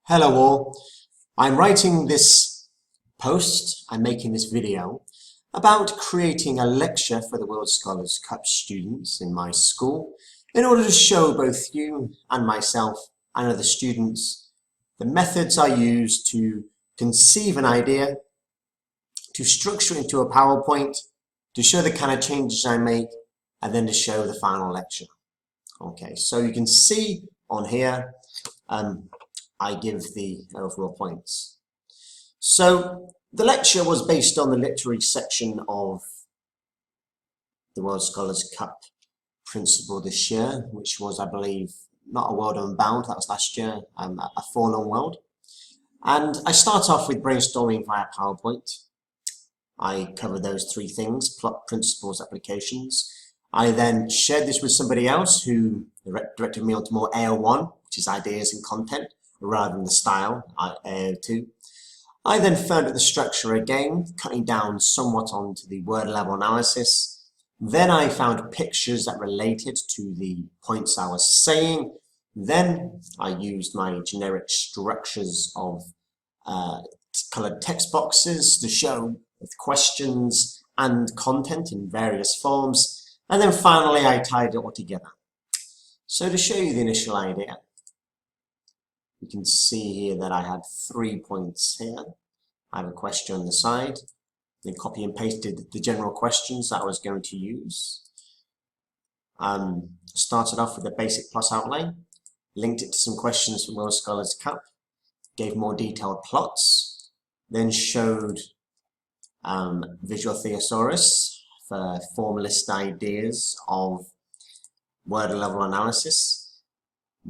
Hello all, I'm writing this post, I'm making this video about creating a lecture for the World Scholars Cup students in my school in order to show both you and myself and other students the methods I use to conceive an idea, to structure it into a PowerPoint, to show the kind of changes I make, and then to show the final lecture. Okay, so you can see on here I give the overall points. So the lecture was based on the literary section of the World Scholars Cup principle this year, which was, I believe, not a world unbound, that was last year, a forlorn world. And I start off with brainstorming via PowerPoint. I cover those three things: plot, principles, applications. I then shared this with somebody else who directed me onto more AO1, which is ideas and content, rather than the style, AO2. I then found out the structure again, cutting down somewhat onto the word level analysis. Then I found pictures that related to the points I was saying. Then I used my generic structures of colored text boxes to show with questions and content in various forms. And then finally I tied it all together. So to show you the initial idea, you can see here that I had 3 points here. I have a question on the side, then copy and pasted the general questions that I was going to use. Started off with a basic plot outline, linked it to some questions from World Scholars Cup, gave more detailed plots, then showed visual thesaurus for formalist ideas of word level analysis.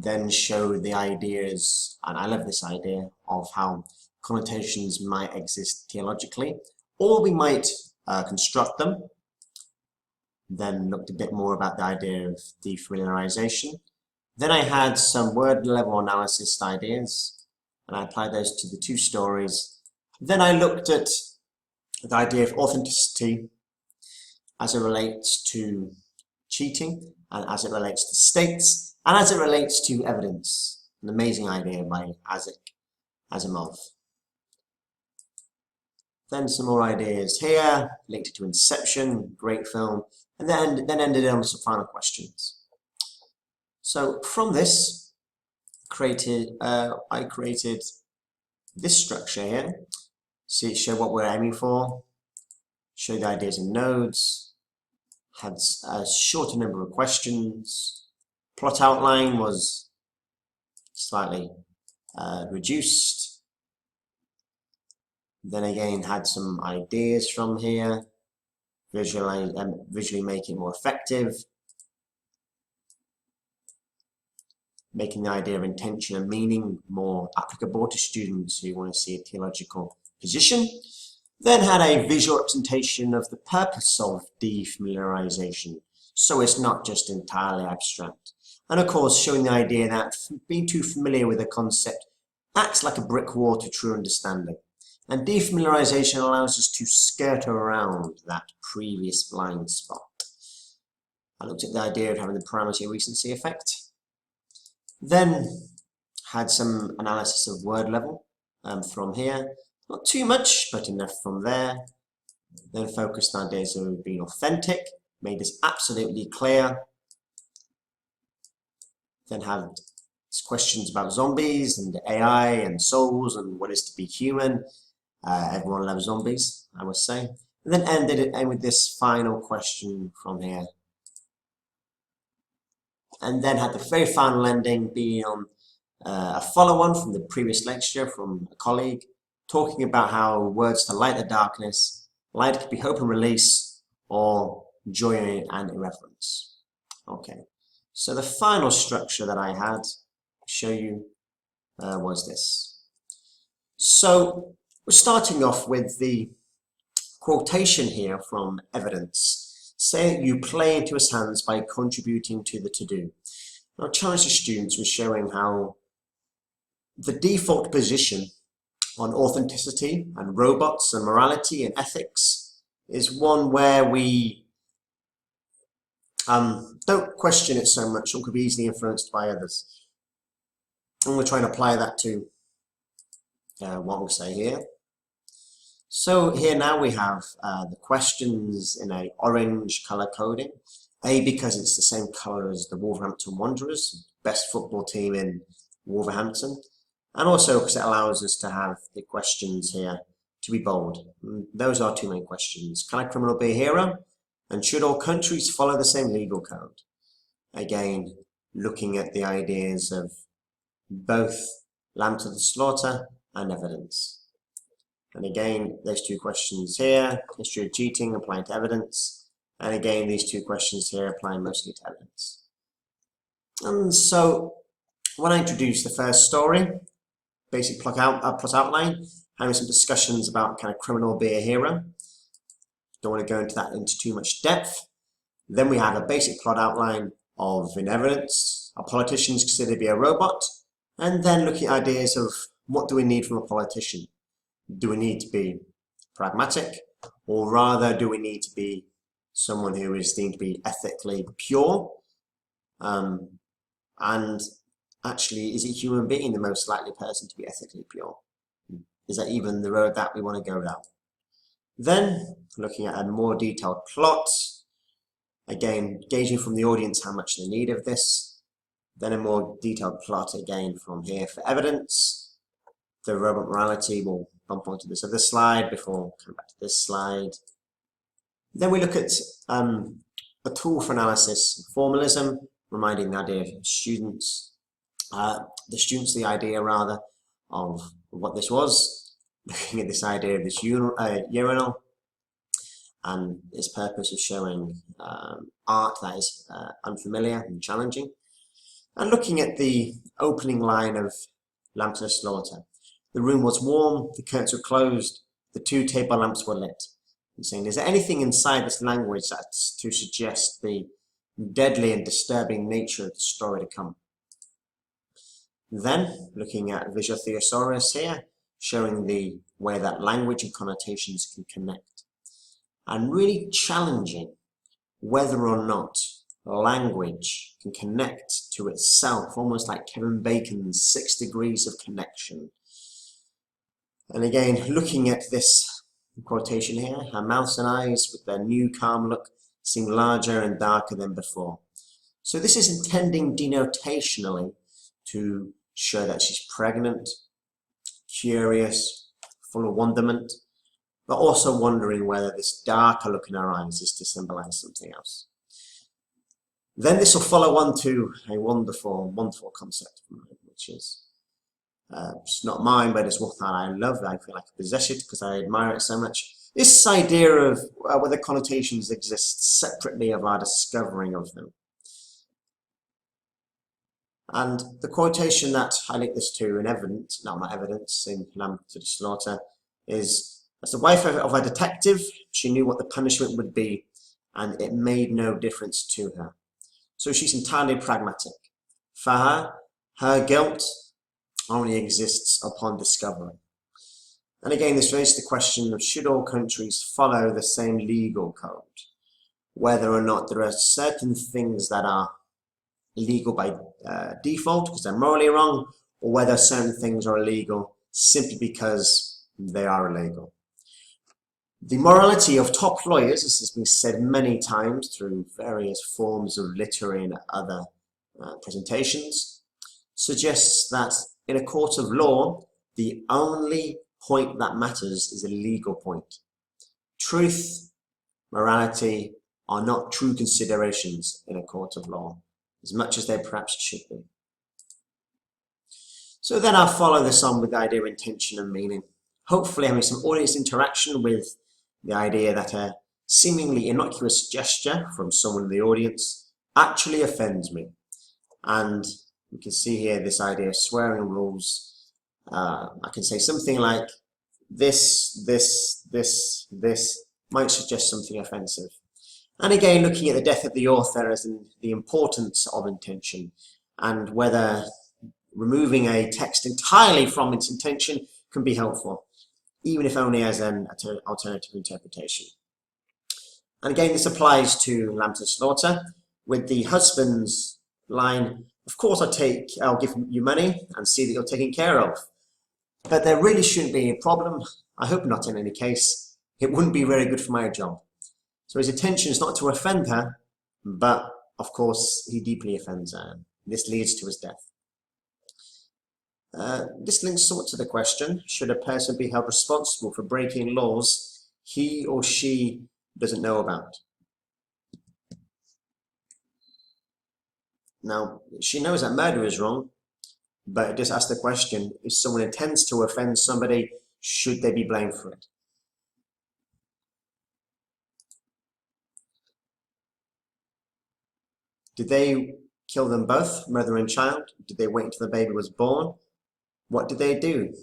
Then show the ideas, and I love this idea, of how connotations might exist theologically, or we might construct them. Then looked a bit more about the idea of defamiliarization. Then I had some word level analysis ideas, and I applied those to the two stories. Then I looked at the idea of authenticity as it relates to cheating, and as it relates to states, and as it relates to evidence. An amazing idea by Asimov. Then some more ideas here, linked to Inception, great film, and then ended on some final questions. So from this, I created this structure here. See, show what we're aiming for, show the ideas in nodes, had a shorter number of questions. Plot outline was slightly reduced. Then again had some ideas from here, visually make it more effective, making the idea of intention and meaning more applicable to students who want to see a theological position. Then had a visual representation of the purpose of defamiliarization, so it's not just entirely abstract. And of course, showing the idea that being too familiar with a concept acts like a brick wall to true understanding. And defamiliarization allows us to skirt around that previous blind spot. I looked at the idea of having the parameter recency effect. Then had some analysis of word level from here. Not too much, but enough from there. Then focused on ideas of being authentic, made this absolutely clear. Then had questions about zombies and AI and souls and what is to be human. Everyone loves zombies, I must say. And then ended it with this final question from here. And then had the very final ending being on a follow-on from the previous lecture from a colleague, talking about how words to light the darkness, light could be hope and release, or joy and irreverence. Okay. So the final structure that I had to show you was this. So we're starting off with the quotation here from evidence. Say you play into his hands by contributing to the to-do. Our challenge to students was showing how the default position on authenticity and robots and morality and ethics is one where we don't question it so much, or could be easily influenced by others. And we're trying to apply that to what we'll say here. So here now we have the questions in a orange color coding. A, because it's the same color as the Wolverhampton Wanderers, best football team in Wolverhampton, and also because it allows us to have the questions here to be bold. Those are two main questions. Can a criminal be a hero? And should all countries follow the same legal code? Again, looking at the ideas of both lamb to the slaughter and evidence. And again, there's two questions here, history of cheating applying to evidence. And again, these two questions here applying mostly to evidence. And so when I introduce the first story, basic plot outline, having some discussions about can a criminal be a hero? Don't want to go into that into too much depth. Then we have a basic plot outline of in evidence, are politicians considered to be a robot? And then looking at ideas of what do we need from a politician? Do we need to be pragmatic, or rather do we need to be someone who is deemed to be ethically pure? And actually, is a human being the most likely person to be ethically pure? Is that even the road that we want to go down? Then, looking at a more detailed plot, again, gauging from the audience how much they need of this. Then a more detailed plot again from here for evidence. The robot morality will bump onto this other slide before coming back to this slide. Then we look at a tool for analysis, formalism, reminding the idea of students, the idea rather of what this was, looking at this idea of this urinal and its purpose of showing art that is unfamiliar and challenging, and looking at the opening line of Lamb to the Slaughter. The room was warm, the curtains were closed, the two table lamps were lit. And saying, is there anything inside this language that's to suggest the deadly and disturbing nature of the story to come? Then, looking at visual thesaurus here, showing the way that language and connotations can connect. And really challenging whether or not language can connect to itself, almost like Kevin Bacon's 6 degrees of connection. And again, looking at this quotation here, her mouth and eyes with their new calm look seem larger and darker than before. So this is intending denotationally to show that she's pregnant, curious, full of wonderment, but also wondering whether this darker look in her eyes is to symbolize something else. Then this will follow on to a wonderful, wonderful concept of mine, which is it's not mine, but it's one that I love. I feel like I possess it because I admire it so much. This idea of whether connotations exist separately of our discovering of them. And the quotation that I link this to in evidence, no, not evidence, in Lamb to the Slaughter, is, as the wife of a detective, she knew what the punishment would be, and it made no difference to her. So she's entirely pragmatic. For her, her guilt only exists upon discovery. And again, this raises the question of should all countries follow the same legal code? Whether or not there are certain things that are illegal by default because they're morally wrong, or whether certain things are illegal simply because they are illegal. The morality of top lawyers, as has been said many times through various forms of literary and other presentations, suggests that in a court of law, the only point that matters is a legal point. Truth, morality are not true considerations in a court of law, as much as they perhaps should be. So then I'll follow this on with the idea of intention and meaning, hopefully having some audience interaction with the idea that a seemingly innocuous gesture from someone in the audience actually offends me. And we can see here this idea of swearing rules. I can say something like this might suggest something offensive. And again, looking at the death of the author as in the importance of intention and whether removing a text entirely from its intention can be helpful, even if only as an alternative interpretation. And again, this applies to Lamb to the Slaughter with the husband's line, of course I'll give you money and see that you're taken care of. But there really shouldn't be a problem. I hope not in any case. It wouldn't be very good for my job. So his intention is not to offend her, but of course he deeply offends her. This leads to his death. This links somewhat to the question, should a person be held responsible for breaking laws he or she doesn't know about? Now, she knows that murder is wrong, but it does ask the question, if someone intends to offend somebody, should they be blamed for it? Did they kill them both, mother and child? Did they wait until the baby was born? What did they do?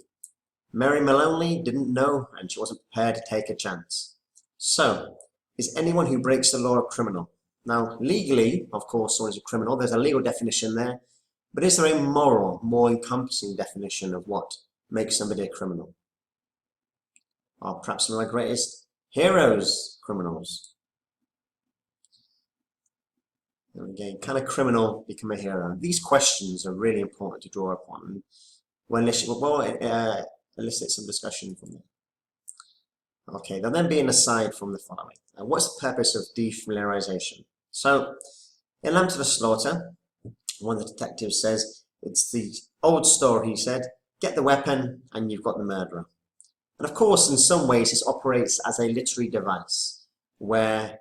Mary Maloney didn't know, and she wasn't prepared to take a chance. So, is anyone who breaks the law a criminal? Now, legally, of course, someone is a criminal. There's a legal definition there. But is there a moral, more encompassing definition of what makes somebody a criminal? Or perhaps some of my greatest heroes, criminals. And again, can a criminal become a hero? These questions are really important to draw upon. We'll elicit some discussion from them. Okay, there'll then be an aside from the following. What's the purpose of defamiliarization? So, in Lamb to the Slaughter, one of the detectives says, it's the old story, he said, get the weapon and you've got the murderer. And of course, in some ways, this operates as a literary device, where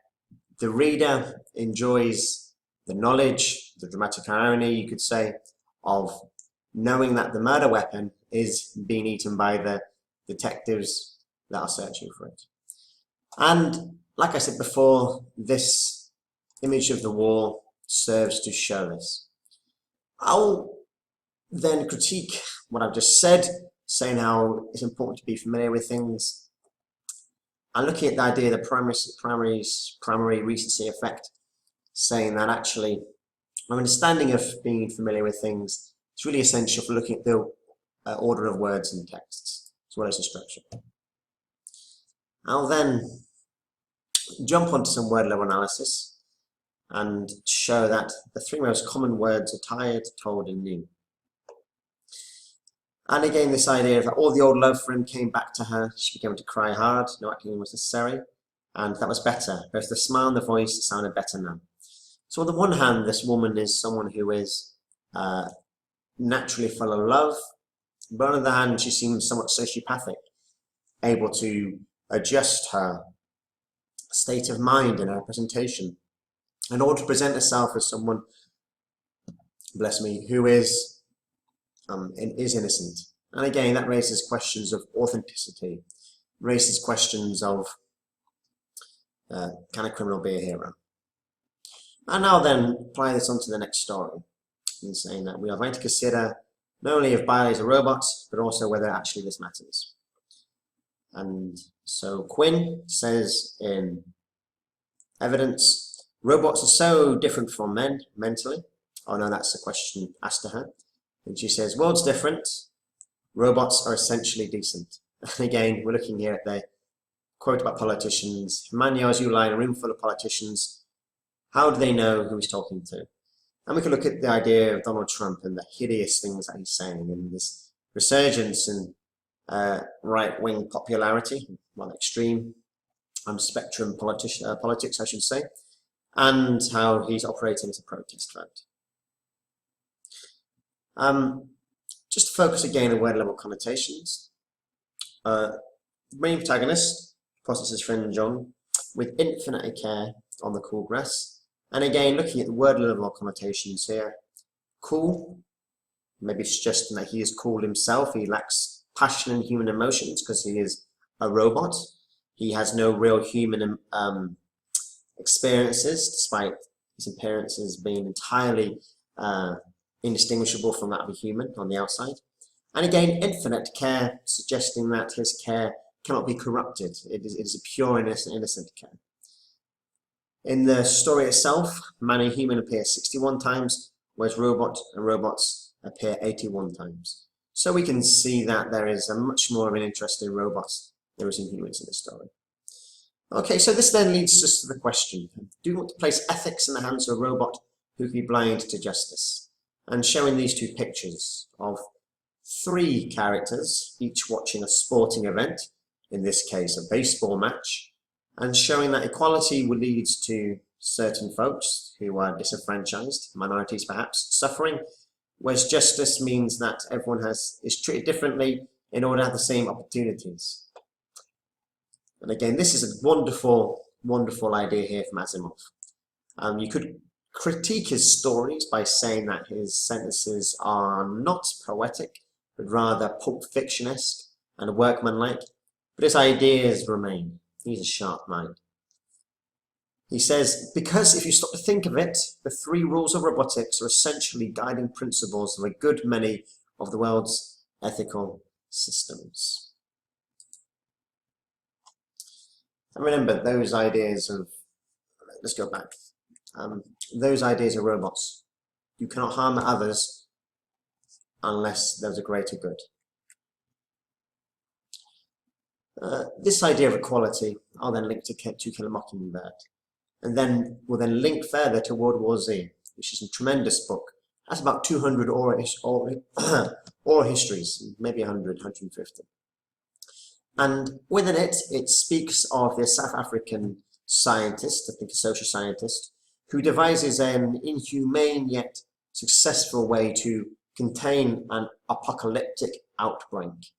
the reader enjoys the knowledge, the dramatic irony, you could say, of knowing that the murder weapon is being eaten by the detectives that are searching for it. And like I said before, this image of the wall serves to show this. I'll then critique what I've just said, saying how it's important to be familiar with things, and looking at the idea of the primary recency effect, saying that actually our understanding of being familiar with things is really essential for looking at the order of words in texts, as well as the structure. I'll then jump onto some word level analysis and show that the three most common words are tired, told, and new. And again, this idea that all the old love for him came back to her, she began to cry hard, no acting was necessary, and that was better. Both the smile and the voice sounded better now. So on the one hand, this woman is someone who is naturally full of love, but on the other hand, she seems somewhat sociopathic, able to adjust her state of mind in her presentation in order to present herself as someone, bless me, who is innocent. And again, that raises questions of authenticity, raises questions of can a criminal be a hero? And now then, apply this onto the next story, in saying that we are going to consider not only if Bailey is a robot, but also whether actually this matters. And so Quinn says in evidence, robots are so different from men mentally. Oh no, that's a question asked to her. And she says, world's different, robots are essentially decent. And again, we're looking here at the quote about politicians. Manuels, you lie in a room full of politicians. How do they know who he's talking to? And we can look at the idea of Donald Trump and the hideous things that he's saying and this resurgence in right-wing popularity, well, extreme spectrum politics, I should say, and how he's operating as a protest vote. Just to focus again on word level connotations. The main protagonist crosses his friend John with infinite care on the cool grass. And again, looking at the word level connotations here, cool, maybe suggesting that he is cool himself. He lacks passion and human emotions because he is a robot. He has no real human experiences, despite his appearances being entirely indistinguishable from that of a human on the outside. And again, infinite care, suggesting that his care cannot be corrupted. It is a pure and innocent care. In the story itself, man and human appear 61 times, whereas robot and robots appear 81 times. So we can see that there is a much more of an interest in robots than there is in humans in this story. Okay, so this then leads us to the question, do we want to place ethics in the hands of a robot who can be blind to justice? And showing these two pictures of three characters, each watching a sporting event, in this case a baseball match, and showing that equality will lead to certain folks who are disenfranchised, minorities perhaps, suffering, whereas justice means that everyone is treated differently in order to have the same opportunities. And again, this is a wonderful, wonderful idea here from Asimov. You could critique his stories by saying that his sentences are not poetic, but rather Pulp Fiction-esque and workmanlike, but his ideas remain. He's a sharp mind. He says, because if you stop to think of it, the three rules of robotics are essentially guiding principles of a good many of the world's ethical systems. And remember, those ideas of, let's go back, those ideas of robots. You cannot harm others unless there's a greater good. This idea of equality, I'll then link to Kill a Mockingbird. And then we'll then link further to World War Z, which is a tremendous book. That's about 200 oral histories, maybe 100, 150. And within it, it speaks of the South African scientist, I think a social scientist, who devises an inhumane yet successful way to contain an apocalyptic outbreak.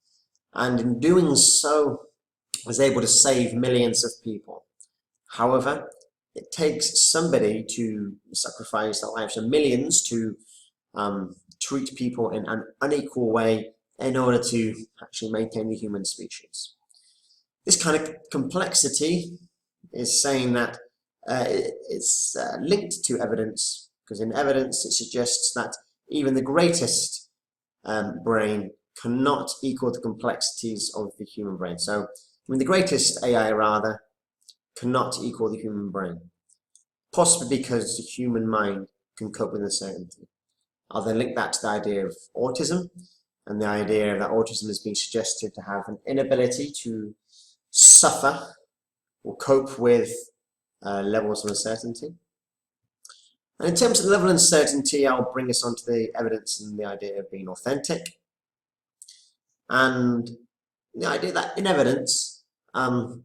And in doing so, was able to save millions of people. However, it takes somebody to sacrifice their lives of millions to treat people in an unequal way in order to actually maintain the human species. This kind of complexity is saying that it's linked to evidence, because in evidence it suggests that even the greatest brain cannot equal the complexities of the human brain. So, I mean, the greatest AI, rather, cannot equal the human brain, possibly because the human mind can cope with uncertainty. I'll then link that to the idea of autism, and the idea that autism is being suggested to have an inability to suffer or cope with levels of uncertainty. And in terms of the level of uncertainty, I'll bring us onto the evidence and the idea of being authentic. And the idea that in evidence, the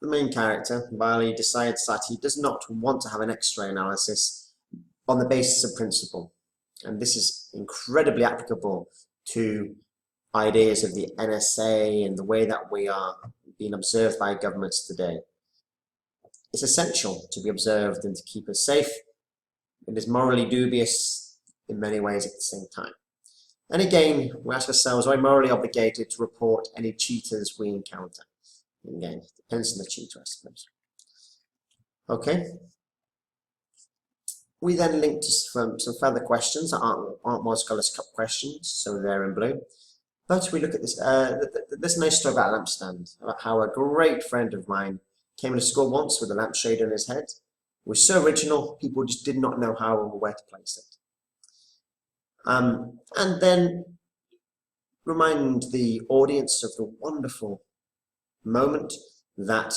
main character, Wiley, decides that he does not want to have an X-ray analysis on the basis of principle. And this is incredibly applicable to ideas of the NSA and the way that we are being observed by governments today. It's essential to be observed and to keep us safe. It is morally dubious in many ways at the same time. And again, we ask ourselves, are we morally obligated to report any cheaters we encounter? And again, it depends on the cheater, I suppose. Okay. We then link to some further questions that aren't World Scholars Cup questions, so they're in blue. But we look at this nice story about a lampstand, about how a great friend of mine came into school once with a lampshade on his head. It was so original, people just did not know how or where to place it. And then remind the audience of the wonderful moment that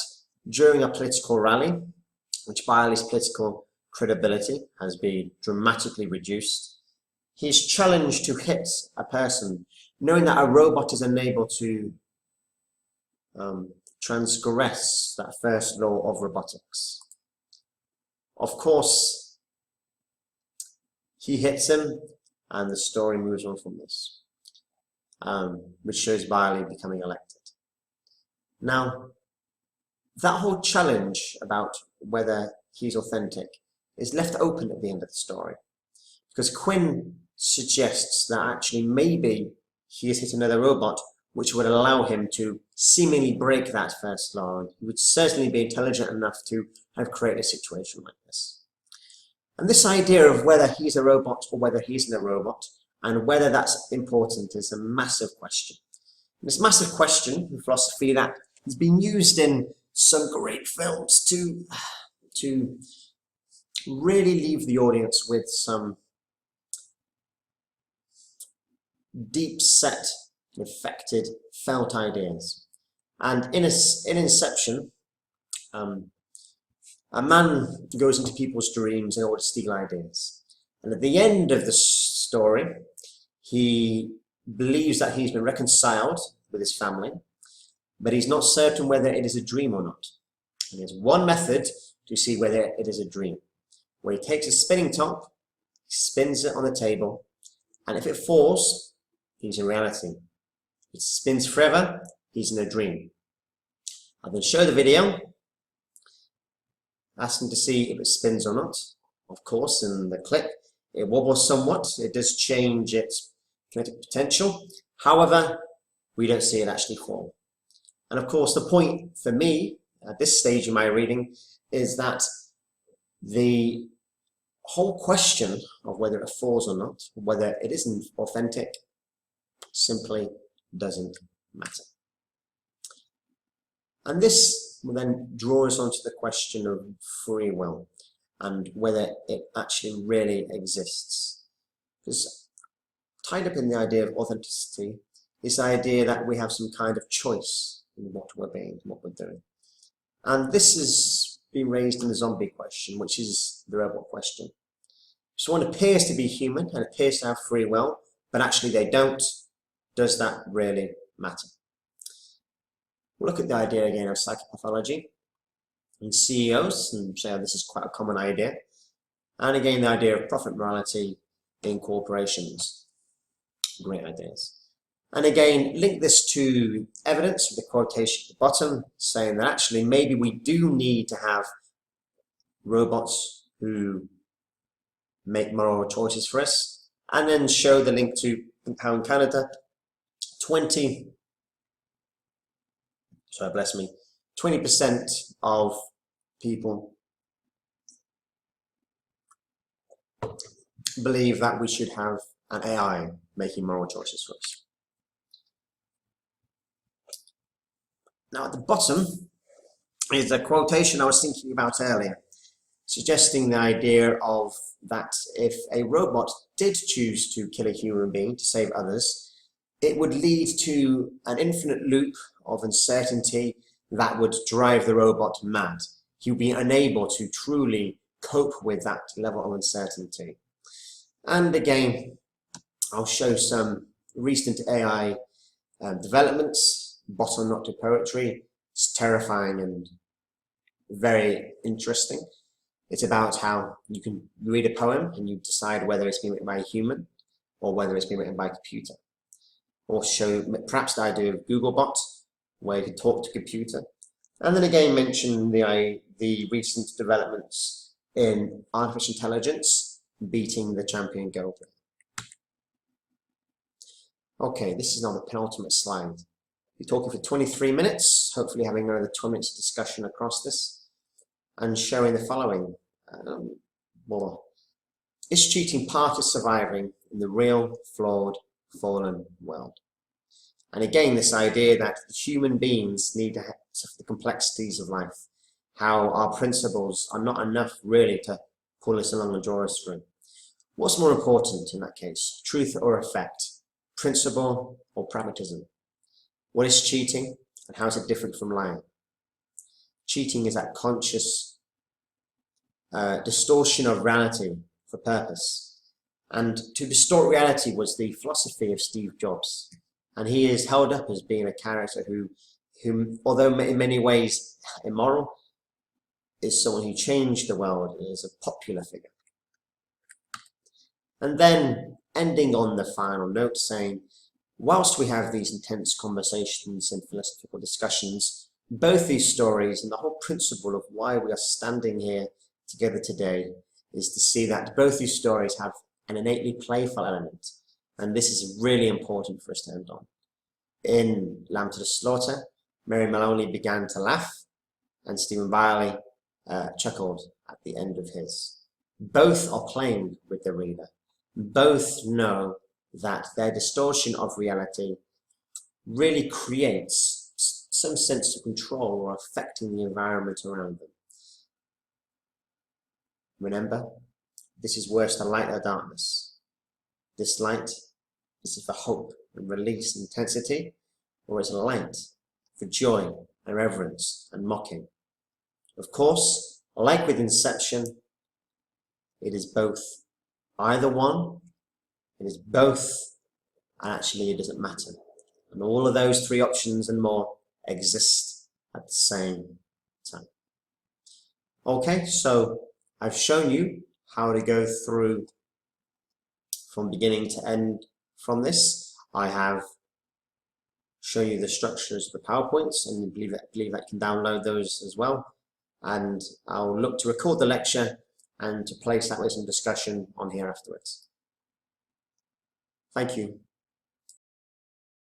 during a political rally, which Wiley's political credibility has been dramatically reduced, he's challenged to hit a person, knowing that a robot is unable to transgress that first law of robotics. Of course, he hits him, and the story moves on from this, which shows Wiley becoming elected. Now, that whole challenge about whether he's authentic is left open at the end of the story, because Quinn suggests that actually maybe he has hit another robot which would allow him to seemingly break that first law, and he would certainly be intelligent enough to have created a situation like this. And this idea of whether he's a robot or whether he isn't a robot, and whether that's important, is a massive question. And this massive question in philosophy that has been used in some great films to really leave the audience with some deep-set, affected, felt ideas. And in Inception, a man goes into people's dreams in order to steal ideas. And at the end of the story, he believes that he's been reconciled with his family, but he's not certain whether it is a dream or not. And there's one method to see whether it is a dream, where he takes a spinning top, spins it on the table, and if it falls, he's in reality. If it spins forever, he's in a dream. I'll then show the video, ask him to see if it spins or not. Of course, in the clip, it wobbles somewhat. It does change its kinetic potential. However, we don't see it actually fall. And of course, the point for me at this stage in my reading is that the whole question of whether it falls or not, whether it isn't authentic, simply doesn't matter. And this will then draw us onto the question of free will and whether it actually really exists. Because tied up in the idea of authenticity is the idea that we have some kind of choice in what we're being, what we're doing. And this has been raised in the zombie question, which is the robot question. If someone appears to be human and appears to have free will, but actually they don't, does that really matter? We'll look at the idea again of psychopathology and CEOs and say, oh, this is quite a common idea. And again, the idea of profit morality in corporations. Great ideas. And again, link this to evidence with the quotation at the bottom saying that actually maybe we do need to have robots who make moral choices for us, and then show the link to how in Canada 20% of people believe that we should have an AI making moral choices for us. Now at the bottom is a quotation I was thinking about earlier, suggesting the idea of that if a robot did choose to kill a human being to save others, it would lead to an infinite loop of uncertainty that would drive the robot mad. He would be unable to truly cope with that level of uncertainty. And again, I'll show some recent AI developments, bottom not to poetry. It's terrifying and very interesting. It's about how you can read a poem and you decide whether it's been written by a human or whether it's been written by a computer. Or show perhaps the idea of Googlebot, where you can talk to a computer. And then again mention the recent developments in artificial intelligence beating the champion Go player. Okay, this is now the penultimate slide. We're talking for 23 minutes, hopefully having another 20 minutes of discussion across this, and showing the following. Well, is cheating part of surviving in the real, flawed, fallen world? And again, this idea that human beings need to have the complexities of life, how our principles are not enough really to pull us along and draw us through. What's more important in that case, truth or effect, principle or pragmatism? What is cheating and how is it different from lying? Cheating is that conscious distortion of reality for purpose. And to distort reality was the philosophy of Steve Jobs. And he is held up as being a character who, although in many ways immoral, is someone who changed the world, is a popular figure. And then ending on the final note saying, whilst we have these intense conversations and philosophical discussions, both these stories and the whole principle of why we are standing here together today is to see that both these stories have an innately playful element. And this is really important for us to end on. In Lamb to the Slaughter, Mary Maloney began to laugh and Stephen Byerly chuckled at the end of his. Both are playing with the reader. Both know that their distortion of reality really creates some sense of control or affecting the environment around them. Remember, this is worse than light or darkness. This light is for hope and release and intensity, or is a light for joy and reverence and mocking. Of course, like with Inception, it is both either one, it is both and actually it doesn't matter. And all of those three options and more exist at the same time. Okay, so I've shown you how to go through from beginning to end from this. I have shown you the structures of the PowerPoints, and I believe I can download those as well. And I'll look to record the lecture and to place that with some discussion on here afterwards. Thank you.